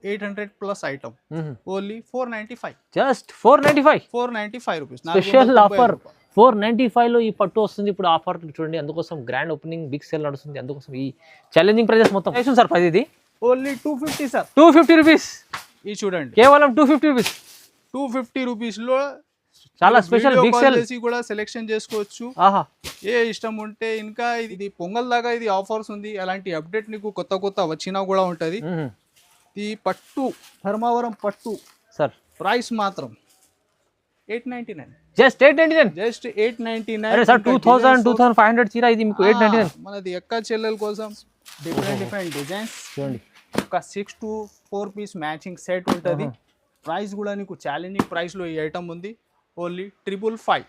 800 plus item. Only 495. Just 495 495 rupees. Special offer 495 లో ఈ పట్టు వస్తుంది ఇప్పుడు ఆఫర్ చూడండి. అందుకోసం గ్రాండ్ ఓపెనింగ్ బిగ్ సేల్ నడుస్తుంది. అందుకోసం ఈ ఛాలెంజింగ్ ప్రైజెస్ మొత్తం వేస్తుంది సార్. ప్రైస్ ఇది ఓన్లీ 250 సార్. 250 రూపీస్. ఇది చూడండి కేవలం 250 రూపీస్. 250 రూపీస్ లో చాలా స్పెషల్ బిగ్ సేల్ చేసి కూడా సెలెక్షన్ చేసుకోవచ్చు. ఆహా, ఏ ఇష్టం ఉంటే ఇంకా ఇది పొంగల్ దాకా ఇది ఆఫర్స్ ఉంది. అలాంటి అప్డేట్ నీకు కొత్త కొత్త వచ్చినా కూడా ఉంటది. ఈ పట్టు ధర్మవరం పట్టు సార్ ప్రైస్ మాత్రం 899. జస్ట్ 899. జస్ట్ 899. అరే సార్ 2000 2500 చీర ఇది మీకు 899. మనది ఎక్క చెల్లెల కోసం డిఫరెంట్ డిజైన్స్ చూడండి. ఒక 6 to 4 పీస్ మ్యాచింగ్ సెట్ ఉంటుంది. ప్రైస్ కూడా నీకు ఛాలెంజింగ్ ప్రైస్ లో ఈ ఐటమ్ ఉంది. ఓన్లీ 555.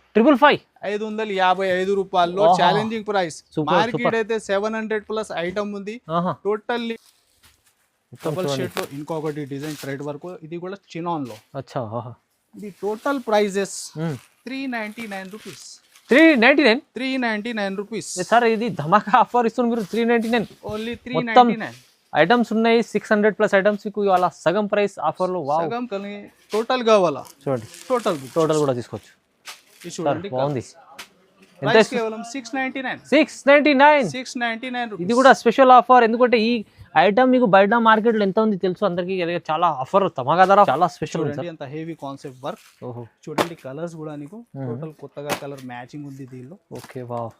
555 రూపాయల్లో ఛాలెంజింగ్ ప్రైస్. మార్కెట్ అయితే 700 ప్లస్ ఐటమ్ ఉంది. టోటల్లీ డబుల్ షేడ్ లో ఇంకొకటి డిజైన్ థ్రెడ్ వర్క్, ఇది కూడా చినాన్ లో. అచ్చా, ఇది total prices 399 rupees. 399 rupees sir. ఇది ధమాకా ఆఫర్ ఇస్తుంది మీరు. 399 ఓన్లీ 399. ఐటమ్స్ ఉన్నాయి 600 ప్లస్ ఐటమ్స్. మీకు ఇవాళ సగం ప్రైస్ ఆఫర్ లో. వావ్, సగం కానీ టోటల్ కావాలా చూడండి. టోటల్ కూడా తీసుకోవచ్చు. ఇది చూడండి బాగుంది. ఎంత? కేవలం 699. 699 ఇది కూడా స్పెషల్ ఆఫర్. ఎందుకంటే ఈ ఐటమ్ మీకు బయట మార్కెట్ లో ఎంత ఉంది తెలుసు అందరికి. చాలా ఆఫర్ తమాగా ధర, చాలా స్పెషల్ ఉంది. అంత హెవీ కాన్సెప్ట్ వర్క్. చూడండి కలర్స్ కూడా నీకు టోటల్ కొత్తగా కలర్ మ్యాచింగ్ ఉంది దీనిలో. Okay, wow.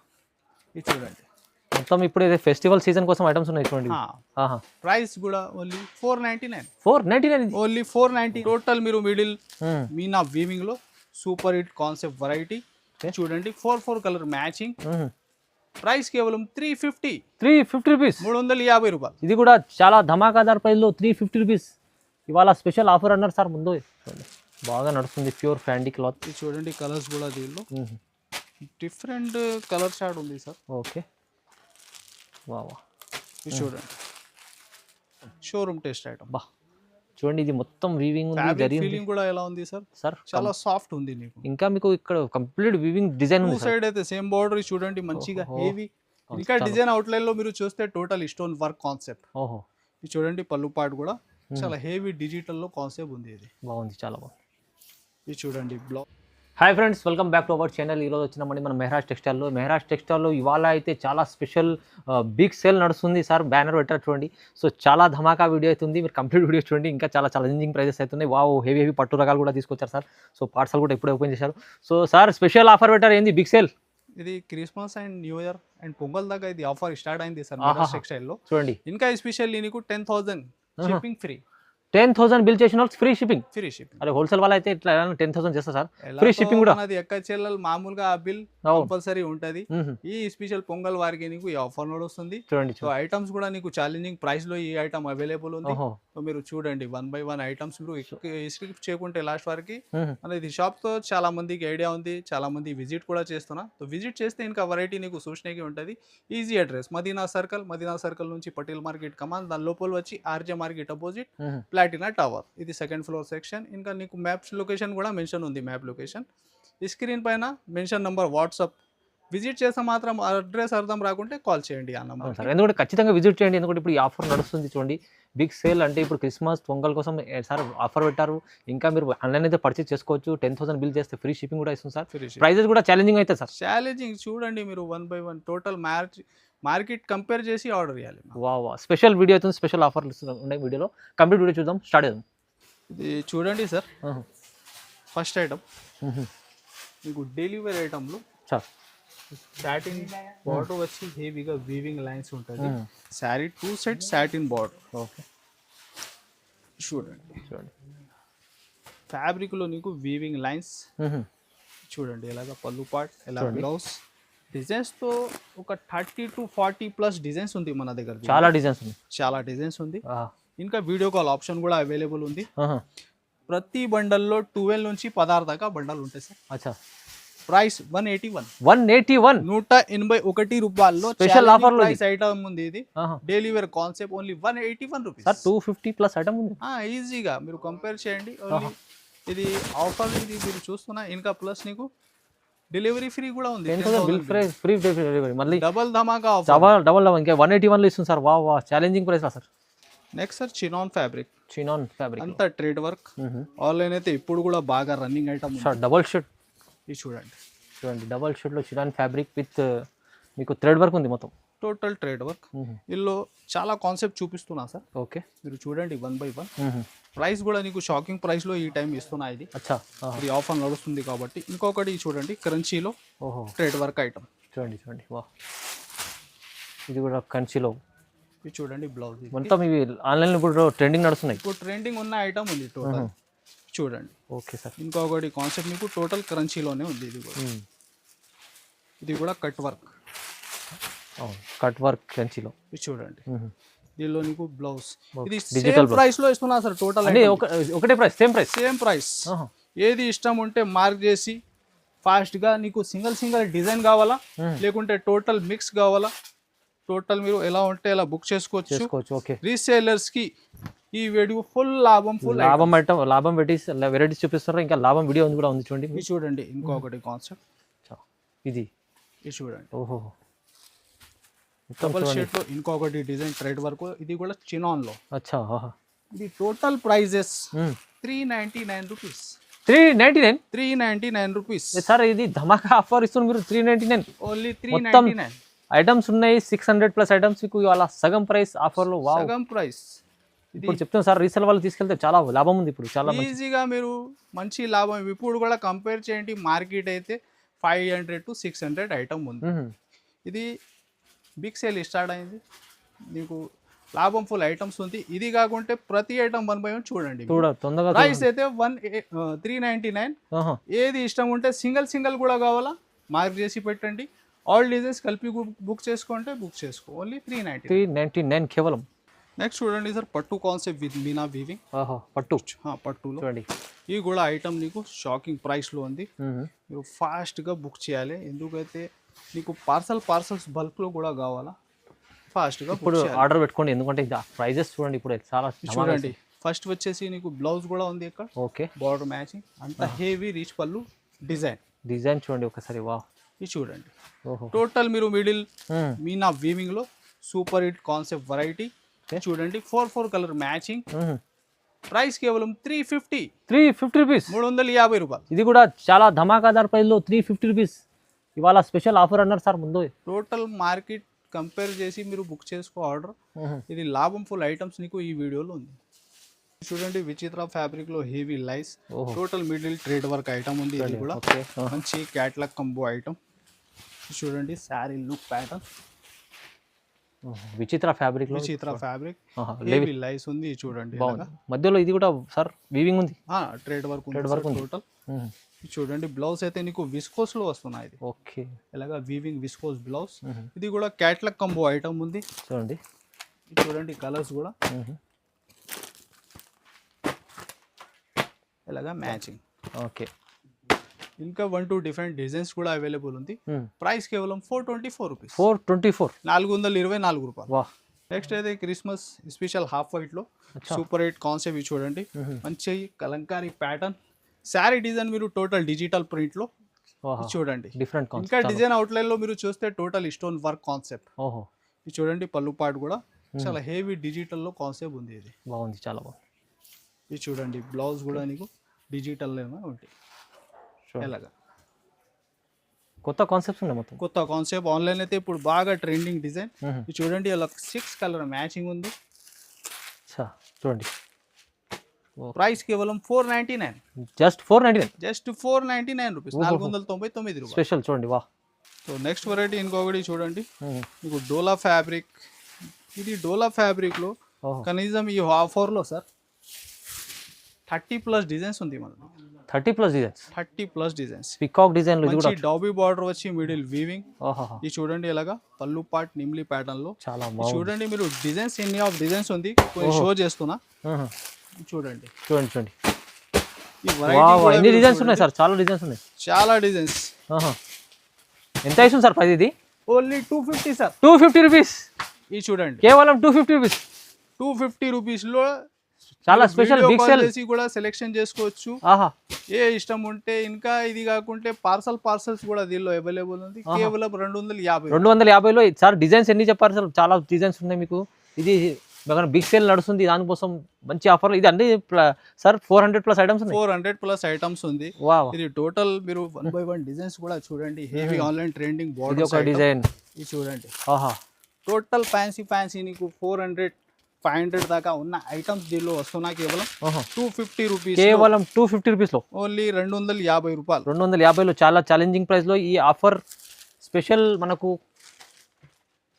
ఇది చూడండి మొత్తం ఇప్పుడు ఫెస్టివల్ సీజన్ కోసం ఐటమ్స్ ఉన్నాయి చూడండి. ప్రైస్ కూడా ఓన్లీ 499. 499 ఓన్లీ 490. టోటల్ మీరు మిడిల్ మీనా వీవింగ్ లో సూపర్ హిట్ కాన్సెప్ట్ వెరైటీ చూడండి. 4 కలర్ మ్యాచింగ్. ప్రైస్ కేవలం 350 రూపీస్. 350 రూపాయలు. ఇది కూడా చాలా ధమాకాదార్ ప్రైస్ లో 350 రూపీస్. ఇవాళ స్పెషల్ ఆఫర్ అన్నారు సార్. ముందు బాగా నడుస్తుంది. ప్యూర్ ఫ్యాండీ క్లాత్. ఇది చూడండి కలర్స్ కూడా దీనిలో డిఫరెంట్ కలర్ షాడ్ ఉంది సార్. Okay, wow. ఇది చూడండి షోరూమ్ టెస్ట్ ఐటమ్. బా చూడండి, ఇది మొత్తం వీవింగ్ ఉంది. ఫీలింగ్ కూడా ఎలా ఉంది సార్? చాలా సాఫ్ట్ ఉంది నీకు. ఇంకా మీకు ఇక్కడ కంప్లీట్ వీవింగ్ డిజైన్ ఉంది. సైడ్ అయితే సేమ్ బార్డర్ చూడండి మంచిగా హెవీ. ఇంకా డిజైన్ అవుట్లైన్ లో మీరు చూస్తే టోటల్ స్టోన్ వర్క్ కాన్సెప్ట్. ఇది చూడండి పళ్ళు పార్ట్ కూడా చాలా హెవీ డిజిటల్ లో కాన్సెప్ట్ ఉంది. ఇది బాగుంది, చాలా బాగుంది. ఇది చూడండి blouse. Hi friends, welcome back to our channel. ఈరోజు వచ్చినామండి మన మెహరాజ్ టెక్స్టైల్లో ఇవాళ అయితే చాలా స్పెషల్ బిగ్ సేల్ నడుస్తుంది సార్. బ్యానర్ పెట్టారు చూడండి. సో చాలా ధమాకా వీడియో అవుతుంది. మీరు కంప్లీట్ వీడియో చూడండి. ఇంకా చాలా ఛాలెంజింగ్ ప్రైజెస్ అవుతున్నాయి. వావ్, హెవీ పట్టు రకాలు కూడా తీసుకొచ్చారు సార్. సో పార్సల్ కూడా ఇప్పుడే ఓపెన్ చేశారు. సో సార్ స్పెషల్ ఆఫర్ పెట్టారు. ఏంది బిగ్ సేల్? ఇది Christmas and new year and pongal దాకా ఇది ఆఫర్ స్టార్ట్ అయింది సార్ మెహరాజ్ టెక్స్టైల్లో. చూడండి ఇంకా స్పెషల్ నీకు 10,000 షిప్పింగ్ ఫ్రీ. 10,000 బిల్ చేసిన వాళ్ళు ఫ్రీ షిప్పింగ్. అరే హోల్సేల్ వాళ్ళ అయితే ఇట్లా 10,000 చేస్తా సార్. ఫ్రీ షిప్పింగ్ కూడా. అది ఎక్క చెల్లెలు మామూలుగా ఆ బిల్ కంపల్సరీ ఉంటది. ఈ స్పెషల్ పొంగల్ వారికి నీకు ఈ ఆఫర్ నడుస్తుంది. చూడండి. సో ఐటమ్స్ కూడా నీకు ఛాలెంజింగ్ ప్రైస్ లో ఈ ఐటమ్ అవైలబుల్ ఉంది. సో మీరు చూడండి 1 by 1 ఐటమ్స్ మీరు స్కిప్ చేయకుంటే లాస్ట్ వరకు. అనేది షాప్ తో చాలా మందికి ఐడియా ఉంది. చాలా మంది విజిట్ కూడా చేస్తున్నా. సో విజిట్ చేస్తే ఇంకా వెరైటీ నీకు చూసినకి ఉంటది. ఈజీ అడ్రస్ మదీనా సర్కిల్ నుంచి పటేల్ మార్కెట్ కమాన్, దాని లోపల వచ్చి RJ market opposite Platina tower. ఇది సెకండ్ ఫ్లోర్ సెక్షన్. ఇంకా నీకు మ్యాప్స్ లొకేషన్ కూడా మెన్షన్ ఉంది. మ్యాప్ లొకేషన్ ఈ స్క్రీన్ పైన మెన్షన్ నంబర్ వాట్సాప్. విజిట్ చేస్తే మాత్రం అడ్రస్ అర్థం రాకుంటే కాల్ చేయండి ఆ నంబర్. ఎందుకంటే ఖచ్చితంగా విజిట్ చేయండి. ఎందుకంటే ఇప్పుడు ఈ ఆఫర్ నడుస్తుంది చూడండి. బిగ్ సేల్ అంటే ఇప్పుడు క్రిస్మస్ పొంగల్ కోసం సార్ ఆఫర్ పెట్టారు. ఇంకా మీరు ఆన్లైన్ అయితే పర్చేస్ చేసుకోవచ్చు. 10,000 బిల్ చేస్తే ఫ్రీ షిప్పింగ్ కూడా ఇస్తుంది సార్. ప్రైజెస్ కూడా ఛాలెంజింగ్ అయితే సార్. ఛాలెంజింగ్ చూడండి మీరు 1 by 1 టోటల్ మార్కెట్ కంపేర్ చేసి ఆర్డర్ చేయాలి. వా స్పెషల్ వీడియో అవుతుంది. స్పెషల్ ఆఫర్లు ఉన్నాయి వీడియోలో. కంప్లీట్ వీడియో చూద్దాం. స్టార్ట్ చేద్దాం. ఇది చూడండి సార్. ఫస్ట్ ఐటమ్ మీకు డెలివరీ ఐటమ్లో సార్ సాటిన్ బార్డర్ వచ్చి హెవీగా వీవింగ్ లైన్స్ ఉంటుంది. Sari 2 set satin border. Okay, చూడండి ఫ్యాబ్రిక్ లో నీకు వీవింగ్ లైన్స్ చూడండి. ఎలాగ పళ్ళు పార్ట్, ఎలా బ్లౌజ్ డిజైన్స్ తో ఒక 30 to 40 ప్లస్ డిజైన్స్ ఉంది మన దగ్గర. చాలా డిజైన్స్ ఉంది. ఇంకా వీడియో కాల్ ఆప్షన్ కూడా అవైలబుల్ ఉంది. ప్రతి బండల్లో 12 నుంచి 16 దాకా బండల్ ఉంటాయి సార్. అచ్చా. ప్రైస్ 181. 181 రూపాయల్లో స్పెషల్ ఆఫర్ లో ప్రైస్ ఐటమ్ ఉంది. ఇది daily wear concept. Only 181 rupees sir. 250 plus item ఉంది. ఈజీగా మీరు కంపేర్ చేయండి. ఇది ఆఫర్ ఇది మీరు చూస్తున్నా. ఇంకా ప్లస్ నీకు డెలివరీ ఫ్రీ కూడా ఉంది. Free delivery. మళ్ళీ డబల్ ధమాకా డబల్ ఇంకా 181 లో ఇస్తుంది సార్. వా challenging price sir. Next sir chinon fabric, fabric అంతా ట్రేడ్ వర్క్. ఆన్లైన్ అయితే ఇప్పుడు కూడా బాగా రన్నింగ్ ఐటమ్. డబల్ షర్ట్ ఇది చూడండి, డబల్ షర్ట్లో చినాన్ ఫ్యాబ్రిక్ విత్ మీకు థ్రెడ్ వర్క్ ఉంది మొత్తం, టోటల్ ట్రేడ్ వర్క్. ఇందులో చాలా కాన్సెప్ట్ చూపిస్తున్నా సార్. ఓకే, మీరు చూడండి 1 by 1. ప్రైస్ కూడా నీకు షాకింగ్ ప్రైస్ లో ఈ టైం ఇస్తున్నా. ఇది ఇది ఆఫర్ నడుస్తుంది కాబట్టి. ఇంకొకటి చూడండి క్రంచీలో ట్రేడ్ వర్క్ ఐటమ్. చూడండి వా, ఇది కూడా కంచిలో. ఇది చూడండి బ్లౌజ్. మొత్తం ఇవి ఆన్లైన్ ఇప్పుడు ట్రెండింగ్ నడుస్తున్నాయి. ఇప్పుడు ట్రెండింగ్ ఉన్న ఐటమ్ ఉంది టోటల్. చూడండి. Okay sir. ఇంకొకటి కాన్సెప్ట్ మీకు టోటల్ క్రంచీలోనే ఉంది. ఇది కూడా కట్ వర్క్. కంచిలో. ఇది చూడండి, దీనిలో నీకు బ్లౌజ్. ఇది డిజిటల్ ప్రైస్ లో ఇస్తున్నా సార్. టోటల్ ఒకటే ప్రైస్, సేమ్ ప్రైస్. ఏది ఇష్టం ఉంటే మార్క్ చేసి ఫాస్ట్ గా నీకు సింగిల్ డిజైన్ కావాలా, లేకుంటే టోటల్ మిక్స్ కావాలా, టోటల్ మీరు ఎలా ఉంటే ఎలా బుక్ చేసుకోవచ్చు. ఓకే, రీసేలర్స్ కి ఈ వీడియో ఫుల్ లాభం పెట్టి వెరైటీస్ చూపిస్తారు. ఇంకా లాభం వీడియో కూడా ఉంది చూడండి. ఇది చూడండి ఇంకొకటి కాన్సెప్ట్. ఇది చూడండి. ఓహో, డబల్ షేడ్ లో ఇంకొకటి డిజైన్ ట్రేడ్ వర్క్. ఇది కూడా చినాన్ లో. ఇది total prices 399 rupees. 399 rupees sir. ఇది ధమాకా ఆఫర్ ఇస్తుంది మీరు. 399 ఓన్లీ. 399 ఐటమ్స్ ఉన్నాయి. 600+ ఐటమ్స్ మీకు ఇవాళ సగం ప్రైస్ ఆఫర్ లో. సగం ప్రైస్. ఇప్పుడు చెప్తాను సార్, రీసేల్ వాళ్ళు తీసుకెళ్తే చాలా లాభం ఉంది. ఇప్పుడు చాలా ఈజీగా మీరు మంచి లాభం. ఇప్పుడు కూడా కంపేర్ చేయండి, మార్కెట్ అయితే 500 to 600 ఐటమ్ ఉంది. ఇది బిగ్ సేల్ స్టార్ట్ అయింది, నీకు లాభం ఫుల్ ఐటమ్స్ ఉంది. ఇది కాకుంటే ప్రతి ఐటమ్ 1 by 1 చూడండి. ప్రైస్ అయితే 399. ఏది ఇష్టం ఉంటే సింగిల్ కూడా కావాలా మార్క్ చేసి పెట్టండి. ఆల్ డిజైన్స్ కలిపి బుక్ చేసుకోండి, బుక్ చేసుకో. ఓన్లీ 399 కేవలం. నెక్స్ట్ చూడండి సార్, పట్టు కాన్సెప్ట్ విత్ మీనా వీవింగ్. పట్టులో చూడండి. ఇది కూడా ఐటమ్ నీకు షాకింగ్ ప్రైస్ లో ఉంది. మీరు ఫాస్ట్ గా బుక్ చేయాలి. ఎందుకైతే నీకు పార్సల్స్ బల్క్ లో కూడా కావాలా, ఫాస్ట్ గా ఇప్పుడు ఆర్డర్ పెట్టుకోండి. ఎందుకంటే ప్రైజెస్ చూడండి ఇప్పుడు చాలా. చూడండి ఫస్ట్ వచ్చేసి నీకు బ్లౌజ్ కూడా ఉంది ఇక్కడ. ఓకే, బార్డర్ మ్యాచింగ్ అంతా హెవీ రీచ్ పళ్ళు డిజైన్ చూడండి ఒకసారి. వా, ఇది చూడండి. టోటల్ మీరు మిడిల్ మీనా వీవింగ్ లో సూపర్ హిట్ కాన్సెప్ట్ వెరైటీ. చూడండి 4 కలర్ మ్యాచింగ్. ప్రైస్ కేవలం 350 రూపీస్. 350 రూపాయలు. ఇది కూడా చాలా ధమాకాదార్ ప్రైస్ లో 350 రూపీస్. ఇవాళ స్పెషల్ ఆఫర్ అన్నారు సార్ ముందు. టోటల్ మార్కెట్ కంపేర్ చేసి మీరు బుక్ చేసుకో ఆర్డర్. ఇది లాభం ఫుల్ ఐటమ్స్ నీకు ఈ వీడియోలో ఉంది. చూడండి విచిత్ర ఫ్యాబ్రిక్ లో heavy lace. Total middle trade work item ఉంది. ఇది కూడా మంచి క్యాట్లాగ్ కంబో ఐటమ్. చూడండి sari look pattern. Vichitra fabric heavy lace ఉంది. చూడండి మధ్యలో ఇది కూడా సార్ వీవింగ్ ఉంది, ట్రేడ్ వర్క్ టోటల్. చూడండి బ్లౌజ్ అయితే నీకు విస్కోస్ లో వస్తున్నాయి. ఇది ఓకే, ఇలాగా వీవింగ్ విస్కోస్ బ్లౌజ్. ఇది కూడా క్యాట్లాగ్ కంబో ఐటమ్ ఉంది. చూడండి కలర్స్ కూడా ఇలాగా మ్యాచింగ్. ఓకే, ఇంకా 1-2 డిఫరెంట్ డిజైన్స్ కూడా అవైలబుల్ ఉంది. ప్రైస్ కేవలం 424 రూపీస్. 424 రూపాయలు. నెక్స్ట్ అయితే క్రిస్మస్ స్పెషల్ హాఫ్ వైట్ లో సూపర్ హిట్ కాన్సెప్ట్. ఇది చూడండి మంచి కలంకారీ ప్యాటర్న్ శారీ డిజైన్. మీరు టోటల్ డిజిటల్ ప్రింట్ లో చూడండి. డిఫరెంట్ ఇంకా డిజైన్ అవుట్లైన్ లో మీరు చూస్తే టోటల్ స్టోన్ వర్క్ కాన్సెప్ట్. ఇది చూడండి పళ్ళు పాటు కూడా చాలా హెవీ డిజిటల్ లో కాన్సెప్ట్ ఉంది. ఇది బాగుంది, చాలా బాగుంది. ఇది చూడండి బ్లౌజ్ కూడా నీకు డిజిటల్ లోనే ఉంటాయి. ఎలాగా కొత్త కాన్సెప్ట్స్ ఉన్నాయి, మొత్తం కొత్త కాన్సెప్ట్. ఆన్లైన్ అయితే ఇప్పుడు బాగా ట్రెండింగ్ డిజైన్. ఇది చూడండి ఇలా 6 కలర్ మ్యాచింగ్ ఉంది. చూడండి ప్రైస్ కేవలం 499. Just 499 rupees. 499 రూపాయలు స్పెషల్. చూడండి వా. సో నెక్స్ట్ వెరైటీ ఇంకొకటి చూడండి మీకు డోలా ఫ్యాబ్రిక్. ఇది డోలా ఫ్యాబ్రిక్ లో కనీసం ఈ ఆఫర్ లో సార్ 30+ డిజైన్స్ ఉంది. మన 30+ designs. Peacock design dobby border వచ్చి మిడిల్ వీవింగ్. ఇది చూడండి ఇలాగా పళ్ళు పార్ట్ నిమ్లీ ప్యాటర్న్ లో. చాలా చూడండి మీరు డిజైన్స్ ఎన్ని ఆఫ్ డిజైన్స్ ఉంది షో చేస్తున్నా. చూడండి ఎన్ని డిజైన్స్ ఉన్నాయి సార్? చాలా డిజైన్స్ ఉన్నాయి. ఎంత ఇస్తుంది సార్ ప్రైస్? ఇది ఓన్లీ 250 సార్. 250 రూపీస్. ఇది చూడండి కేవలం 250 రూపీస్ లో చాలా స్పెషల్ బిగ్ సేల్ చేసి కూడా సెలెక్షన్ చేసుకోవచ్చు. ఏ ఇష్టం ఉంటే. ఇంకా ఇది కాకుంటే పార్సల్స్ కూడా దీనిలో అవైలబుల్ ఉంది. కేవలం 250 లో సార్. డిజైన్స్ ఎన్ని చెప్పారు సార్? చాలా డిజైన్స్ ఉన్నాయి మీకు. ఇది బిగ్ సేల్ నడుస్తుంది, దానికోసం మంచి ఆఫర్ ఇది అండి సార్. 400+ ఐటమ్స్ ఉన్నాయి. 400+ ఐటమ్స్ ఉంది. వావ్, ఇది టోటల్ మీరు 1 by 1 డిజైన్స్ కూడా చూడండి. హెవీ ఆన్లైన్ ట్రెండింగ్ ఇది బోర్డర్ ఒక డిజైన్. ఇది చూడండి. ఆహా, టోటల్ ఫ్యాన్సీ నీకు 400-500 దాకా ఉన్న ఐటమ్స్ దీనిలో వస్తున్నా కేవలం 250 రూపీస్, కేవలం 250 రూపీస్లో, ఓన్లీ 250 రూపాయలు. 250లో చాలా ఛాలెంజింగ్ ప్రైస్లో ఈ ఆఫర్ స్పెషల్ మనకు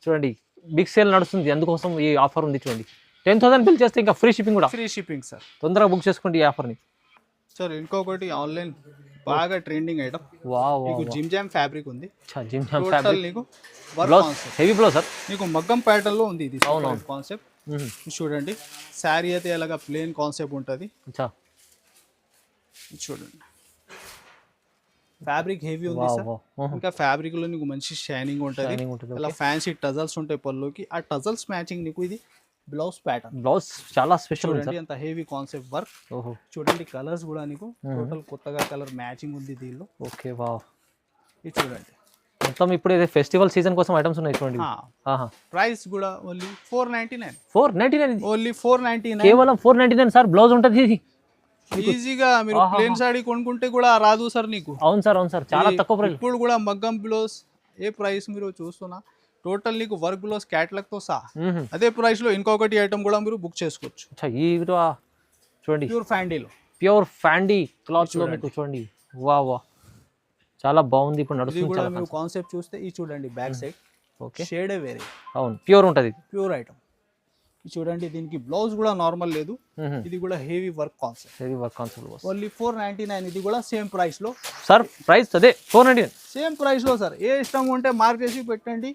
చూడండి. బిగ్ సేల్ నడుస్తుంది, అందుకోసం ఈ ఆఫర్ ఉంది చూడండి. 10,000 బిల్ చేస్తే ఇంకా ఫ్రీ షిప్పింగ్ కూడా. Free shipping sir. తొందరగా బుక్ చేసుకోండి ఈ ఆఫర్ని. సార్ ఇంకొకటి ఆన్లైన్ బాగా ట్రెండింగ్ ఐటమ్, వావ్, నీకు జిమ్ జామ్ ఫ్యాబ్రిక్ ఉంది. జిమ్ జామ్ టోటల్ ఫ్యాబ్రిక్, నీకు బ్లౌజ్ హెవీ బ్లౌజ్ సార్. నీకు మగ్గం ప్యాటర్న్ లో ఉంది ఇది అవునవును. కాన్సెప్ట్. చూడండి శారీ అయితే అలాగా ప్లేన్ కాన్సెప్ట్ ఉంటుంది. అచ్చా, చూడండి ఫ్యాబ్రిక్ హెవీ ఉంది సార్. ఇంకా ఫ్యాబ్రిక్ లో నీకు మంచి షైనింగ్ ఉంటుంది. ఇలా ఫ్యాన్సీ టజల్స్ ఉంటాయి పళ్ళుకి. ఆ టజల్స్ మ్యాచింగ్ నీకు ఇది బ్లౌజ్ ప్యాటర్న్. బ్లౌజ్ చాలా స్పెషల్ ఉంది చూడండి అంత హెవీ కాన్సెప్ట్ వర్క్. ఓహో, చూడండి కలర్స్ కూడా నీకు టోటల్ కొత్తగా కలర్ మ్యాచింగ్ ఉంది దీనిలో. Okay, wow. ఇది చూడండి మొత్తం ఇప్పుడు ఇది ఫెస్టివల్ సీజన్ కోసం ఐటమ్స్ ఉన్నాయి చూడండి. ప్రైస్ కూడా ఓన్లీ 499. 499, ఓన్లీ 499, కేవలం 499 సార్. బ్లౌజ్ ఉంటుంది ఇది ఈజీగా. మీరు ప్లేన్ సాడీ కొనుక్కుంటే కూడా రాదు సార్ నీకు. అవును సార్, అవును సార్, చాలా తక్కువ ప్రైస్. ఇప్పుడు కూడా మగ్గం బ్లౌజ్ ఏ ప్రైస్ మీరు చూస్తున్నా టోటల్ నీకు వర్క్ బ్లౌజ్ క్యాటలాగ్ తో సహా అదే ప్రైస్ లో ఇంకొకటి ఐటమ్ కూడా మీరు బుక్ చేసుకోవచ్చు. ఈ చూడండి ప్యూర్ ఫ్యాండీలో, ప్యూర్ ఫ్యాండీ క్లాత్ లో మీకు చూడండి. వా వా, చాలా బాగుంది. ఇప్పుడు నడుస్తుంది కూడా మీరు కాన్సెప్ట్ చూస్తే ఈ చూడండి బ్యాక్ సైడ్ ఓకే షేడే వేరే. అవును, ప్యూర్ ఉంటుంది, ప్యూర్ ఐటమ్. చూడండి దీనికి బ్లౌజ్ కూడా నార్మల్ లేదు. ఇది కూడా heavy work concept. Heavy work concept only 499. ఇది కూడా సేమ్ ప్రైస్ లో సార్. ప్రైస్ అదే 499, సేమ్ ప్రైస్ లో సార్. ఏ ఇష్టం ఉంటే మార్క్ చేసి పెట్టండి.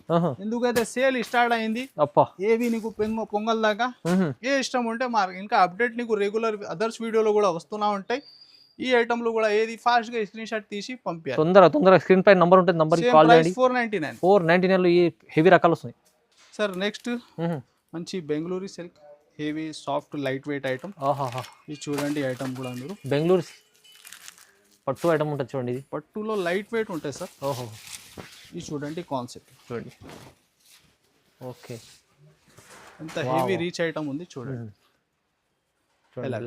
ఎందుకైతే సేల్ స్టార్ట్ అయింది. అప్పా, ఏవి నీకు పొంగల్ దాకా ఏ ఇష్టం ఉంటే మార్క్. ఇంకా అప్డేట్ నీకు రెగ్యులర్ అదర్స్ వీడియోలో కూడా వస్తూనే ఉంటాయి. ఈ ఐటమ్ లో కూడా ఏది ఫాస్ట్ గా స్క్రీన్ షాట్ తీసి పంపించాలి. తొందరగా స్క్రీన్ పై నంబర్ ఉంటుంది, నంబర్ కాల్ చేయండి. 499. 499 లో ఈ హెవీ రకాలు వస్తాయి సార్. నెక్స్ట్ మంచి Bengaluru silk heavy soft light weight item. ఇది చూడండి ఐటమ్ కూడా మీరు బెంగళూరు పట్టు ఐటమ్ ఉంటుంది చూడండి. ఇది పట్టులో లైట్ వెయిట్ ఉంటాయి సార్. ఓహో, ఇది చూడండి కాన్సెప్ట్ చూడండి. ఓకే, ఎంత హెవీ రీచ్ ఐటమ్ ఉంది చూడండి.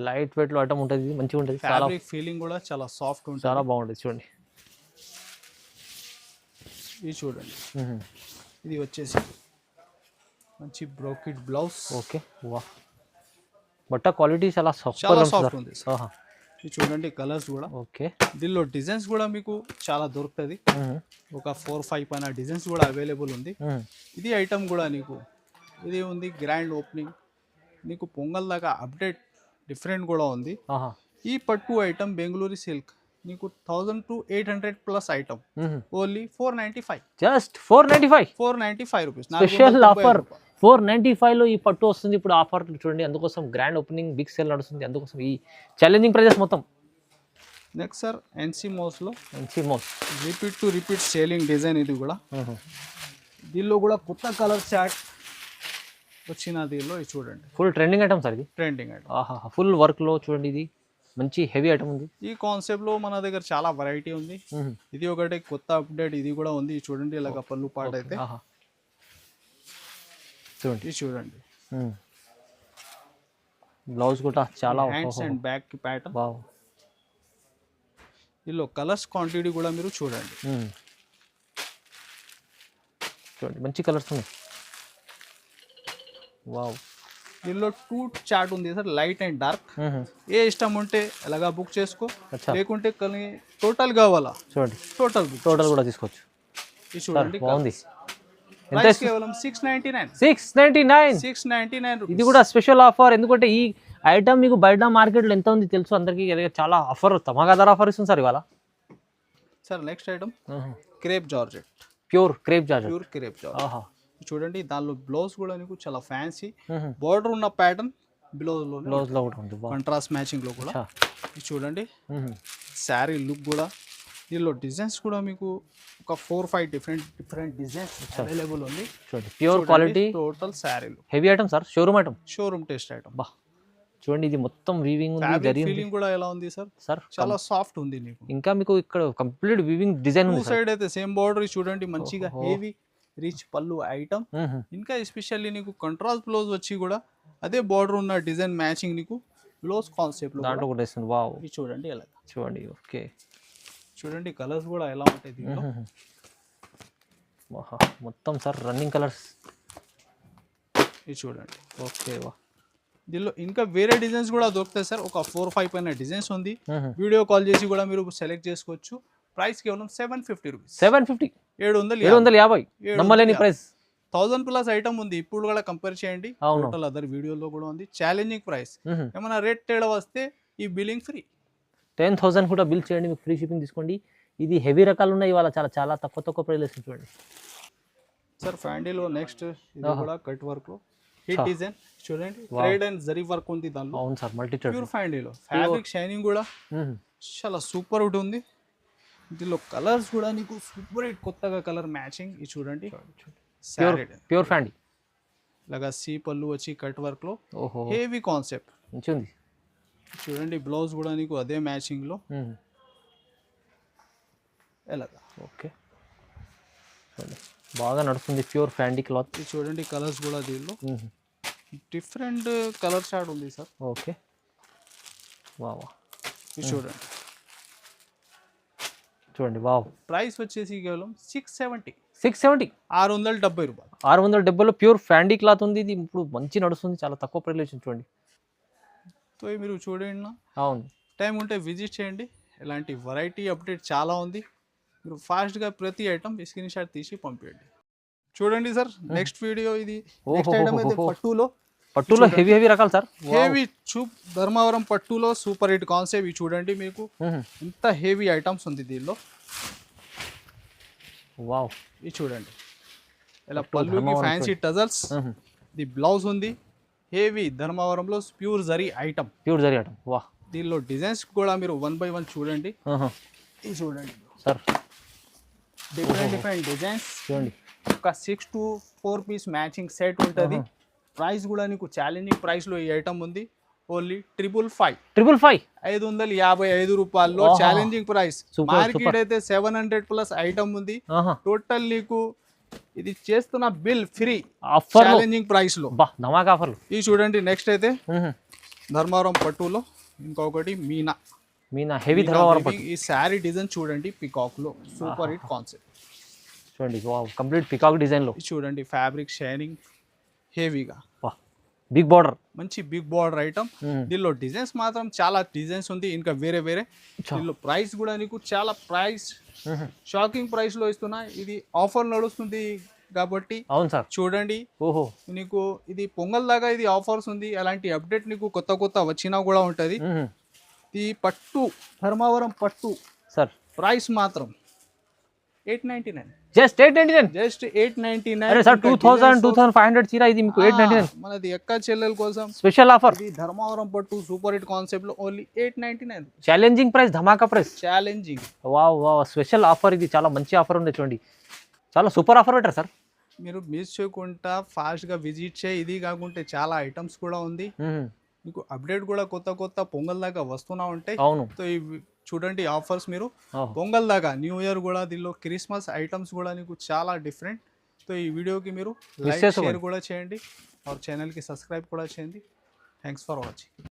లైట్ వెయిట్ లో ఐటమ్ ఉంటుంది, మంచిగా ఉంటుంది. ఫ్యాబ్రిక్ ఫీలింగ్ కూడా చాలా సాఫ్ట్ ఉంటుంది, చాలా బాగుంటుంది చూడండి. ఇది చూడండి. ఇది వచ్చేసి మంచి బ్రోకెట్ బ్లౌజ్. ఓకే, వా, బట్ట క్వాలిటీ చాలా సాఫ్ట్ ఉంది. ఇది చూడండి కలర్స్ కూడా. ఓకే, దీనిలో డిజైన్స్ కూడా మీకు చాలా దొరుకుతుంది. ఒక 4-5 పైన డిజైన్స్ కూడా అవైలబుల్ ఉంది. ఇది ఐటమ్ కూడా నీకు ఇది ఉంది గ్రాండ్ ఓపెనింగ్. నీకు పొంగల్ దాకా అప్డేట్ డిఫరెంట్ కూడా ఉంది. ఈ పట్టు ఐటమ్ బెంగళూరు సిల్క్ నీకు 1000 to 800+ item only 495. Just 495 rupees special offer. 495 లో ఈ పట్టు వస్తుంది ఇప్పుడు ఆఫర్ చూడండి. అందుకోసం గ్రాండ్ ఓపెనింగ్ బిగ్ సేల్ నడుస్తుంది, అందుకోసం ఈ ఛాలెంజింగ్ ప్రైజెస్ మొత్తం. నెక్స్ట్ సార్ ఎన్సీ మోస్ repeat to repeat selling design. ఇది కూడా దీనిలో కూడా కొత్త కలర్ చార్ట్ వచ్చిన దీనిలో ఇది చూడండి. Full trending item sir. ఇది ట్రెండింగ్ ఐటమ్. ఫుల్ వర్క్ లో చూడండి. ఇది మంచి హెవీ ఐటమ్ ఉంది. ఈ కాన్సెప్ట్ లో మన దగ్గర చాలా వెరైటీ ఉంది. ఇది ఒకటి కొత్త అప్డేట్ ఇది కూడా ఉంది. చూడండి ఇలాగ పళ్ళు పాట అయితే చూడండి. ఇది చూడండి బ్లౌజ్ కూడా చాలా హ్యాండ్స్ అండ్ బ్యాక్ ప్యాటర్న్. దీనిలో కలర్స్ క్వాంటిటీ కూడా మీరు చూడండి. చూడండి మంచి కలర్స్ ఉన్నాయి. వావ్, దీనిలో 2 చార్ట్ ఉంది సార్, లైట్ అండ్ డార్క్. ఏ ఇష్టం ఉంటే ఎలాగా బుక్ చేసుకో, లేకుంటే టోటల్ కావాలా చూడండి టోటల్ కూడా తీసుకోవచ్చు. ఇది చూడండి బాగుంది. కేవలం 699. 699. ఇది కూడా స్పెషల్ ఆఫర్. ఎందుకంటే ఈ ఐటమ్ మీకు బయట మార్కెట్లో ఎంత ఉంది తెలుసు అందరికీ. చాలా ఆఫర్, తమాగాదార్ ఆఫర్ ఇస్తుంది సార్ ఇవాళ. Sir next item crepe georgette. Pure crepe georgette. చూడండి దానిలో బ్లౌజ్ కూడా నీకు చాలా ఫ్యాన్సీ బోర్డర్ ఉన్న ప్యాటర్న్ బ్లౌజ్ లో కూడా ఉంది. కాంట్రాస్ట్ మ్యాచింగ్ లో కూడా. ఇది చూడండి శారీ లుక్ కూడా. దీనిలో డిజైన్స్ కూడా మీకు ఒక 4-5 డిఫరెంట్ డిజైన్స్ అవైలబుల్ ఉంది. చూడండి pure quality total sari look. Heavy item sir, showroom test item. బా, చూడండి ఇది మొత్తం వీవింగ్ ఉంది. ఫీలింగ్ కూడా ఎలా ఉంది సార్? చాలా సాఫ్ట్ ఉంది నీకు. ఇంకా మీకు ఇక్కడ కంప్లీట్ వీవింగ్ డిజైన్ ఉంది. సైడ్ అయితే సేమ్ బోర్డర్ చూడండి మంచిగా హెవీ రిచ్ పళ్ళు ఐటమ్. ఇంకా ఎస్పెషల్లీ నీకు కంట్రాస్ట్ బ్లౌజ్ వచ్చి కూడా అదే బార్డర్ ఉన్న డిజైన్ మ్యాచింగ్ నీకు బ్లౌజ్ కాన్సెప్ట్ లో దాంట్లో కూడా వేస్తుంది. వావ్, ఇది చూడండి ఎలా చూడండి. ఓకే, చూడండి కలర్స్ కూడా ఎలా ఉంటాయి దీంట్లో. వాహ్, మొత్తం సార్ రన్నింగ్ కలర్స్. ఇది చూడండి. ఓకే, వా, దీనిలో ఇంకా వేరే డిజైన్స్ కూడా దొరుకుతాయి సార్. ఒక 4-5 పైన డిజైన్స్ ఉంది. వీడియో కాల్ చేసి కూడా మీరు సెలెక్ట్ చేసుకోవచ్చు. ప్రైస్ కేవలం 750 రూపీస్. 750, 750. నమ్మలేని ప్రైస్. 1000 ప్లస్ ఐటమ్ ఉంది. ఇప్పుడు కూడా కంపేర్ చేయండి, టోటల్ అదర్ వీడియోలో కూడా ఉంది. Challenging price. ఏమైనా రేట్ తేడా వస్తే ఈ బిల్లింగ్ ఫ్రీ. 10,000 కూడా బిల్ చేయండి, మీకు ఫ్రీ షిప్పింగ్ తీసుకోండి. ఇది హెవీ రకాలు ఉన్నాయి ఇవాళ, చాలా చాలా తక్కువ ప్రైస్ చూడండి సార్. ఫ్యాండీలో నెక్స్ట్ ఇది కూడా కట్ వర్క్ లో హిట్ డిజైన్ చూడండి. థ్రెడ్ అండ్ జరీ వర్క్ ఉంది దానిలో. అవును సార్, మల్టీ థ్రెడ్. ప్యూర్ ఫ్యాండీలో ఫ్యాబ్రిక్ షైనింగ్ కూడా చాలా సూపర్ హిట్ ఉంది. దీనిలో కలర్స్ కూడా నీకు సూపర్ హిట్, కొత్తగా కలర్ మ్యాచింగ్. ఇది చూడండి, ప్యూర్ ఫ్యాండీ లాగా సి పళ్ళు వచ్చి కట్ వర్క్ లో. ఓహో, హెవీ కాన్సెప్ట్ మంచిది. చూడండి బ్లౌజ్ కూడా నీకు అదే మ్యాచింగ్ లో ఎలాగా. ఓకే, బాగా నడుస్తుంది ప్యూర్ ఫ్యాండీ క్లాత్. ఇది చూడండి కలర్స్ కూడా దీనిలో డిఫరెంట్ కలర్ షార్ట్ ఉంది సార్. ఓకే, వావ్, ఇది చూడండి. చూడండి, వావ్. ప్రైస్ వచ్చేసి కేవలం 670. 670, 670 రూపాయలు. 670లో ప్యూర్ ఫ్యాండీ క్లాత్ ఉంది. ఇది ఇప్పుడు మంచి నడుస్తుంది, చాలా తక్కువ ప్రైస్ చూడండి. సో మీరు చూడండి నా, అవును, టైం ఉంటే విజిట్ చేయండి. ఇలాంటి వెరైటీ అప్డేట్ చాలా ఉంది. మీరు ఫాస్ట్గా ప్రతి ఐటమ్ స్క్రీన్ షాట్ తీసి పంపించండి. చూడండి సార్, నెక్స్ట్ వీడియో ఇది. నెక్స్ట్ ఐటమ్ అయితే పట్టులో హెవీ రకాలు సార్. హెవీ చూప్ ధర్మవరం పట్టులో సూపర్ హిట్ కాన్సెప్ట్. ఇవి చూడండి, మీకు ఎంత హెవీ ఐటమ్స్ ఉంది దీనిలో. వావ్, ఇది చూడండి ఇలా పళ్ళుకి ఫ్యాన్సీ టజల్స్. ది బ్లౌజ్ ఉంది. హెవీ ధర్మవరంలో ప్యూర్ జరీ ఐటమ్. వాహ్. దీనిలో డిజైన్స్ కూడా మీరు 1 by 1 చూడండి. ఇది చూడండి సార్, డిఫరెంట్ డిజైన్స్ చూడండి. ఒక 6 to 4 పీస్ మ్యాచింగ్ సెట్ ఉంటుంది. ప్రైస్ కూడా నీకు ఛాలెంజింగ్ ప్రైస్ లో ఈ ఐటమ్ ఉంది. ఓన్లీ 555. 555 రూపాయల్లో ఛాలెంజింగ్ ప్రైస్. మార్కెట్ అయితే 700 ప్లస్ ఐటమ్ ఉంది. టోటల్ నీకు ఇది చేస్తున్న బిల్ ఫ్రీ ఛాలెంజింగ్ ప్రైస్ లో. ధమాకా ఆఫర్లు. ఇది చూడండి. నెక్స్ట్ అయితే ధర్మవరం పట్టులో ఇంకొకటి మీనా హెవీ ధర్మవరం పట్టు. ఈ శారీ డిజైన్ చూడండి, పికాక్ లో సూపర్ హిట్ కాన్సెప్ట్ చూడండి. కంప్లీట్ పికాక్ డిజైన్ లో. చూడండి ఫ్యాబ్రిక్ షైనింగ్ హెవీగా. బిగ్ బార్డర్, మంచి బిగ్ బార్డర్ ఐటమ్. దీనిలో డిజైన్స్ మాత్రం చాలా డిజైన్స్ ఉంది, ఇంకా వేరే దీనిలో ప్రైస్ కూడా నీకు చాలా ప్రైస్ షాకింగ్ ప్రైస్ లో ఇస్తున్నా. ఇది ఆఫర్ నడుస్తుంది కాబట్టి. అవును సార్, చూడండి. ఓహో, నీకు ఇది పొంగల్ దాకా ఇది ఆఫర్స్ ఉంది. అలాంటి అప్డేట్ నీకు కొత్త వచ్చినా కూడా ఉంటది. ఈ పట్టు ధర్మవరం పట్టు సార్ ప్రైస్ మాత్రం 899. జస్ట్ 899. జస్ట్ 899. అరే సార్, 2500 చీర ఇది మీకు 899. మనది ఎక్క చెల్లెల కోసం స్పెషల్ ఆఫర్. ఇది ధర్మవరం పట్టు సూపర్ హిట్ కాన్సెప్ట్ లో ఓన్లీ 899. ఛాలెంజింగ్ ప్రైస్, ధమాకా price. Challenging. Wow, special offer. ఇది చాలా మంచి ఆఫర్ ఉంది చూడండి. చాలా సూపర్ ఆఫర్ పెట్టారు సార్. మీరు మిస్ చేయకుండా ఫాస్ట్ గా విజిట్ చేయి. ఇది కాకుంటే చాలా ఐటమ్స్ కూడా ఉంది. మీకు అప్డేట్ కూడా కొత్త పొంగల్ దాకా వస్తూనే ఉంటాయి. అవును. సో ఇవి చూడండి ఆఫర్స్. మీరు పొంగల్ దాకా న్యూ ఇయర్ కూడా దీనిలో క్రిస్మస్ ఐటమ్స్ కూడా నీకు చాలా డిఫరెంట్. సో ఈ వీడియోకి మీరు లైక్ షేర్ కూడా చేయండి. और ఛానల్కి సబ్స్క్రైబ్ కూడా చేయండి. Thanks for watching.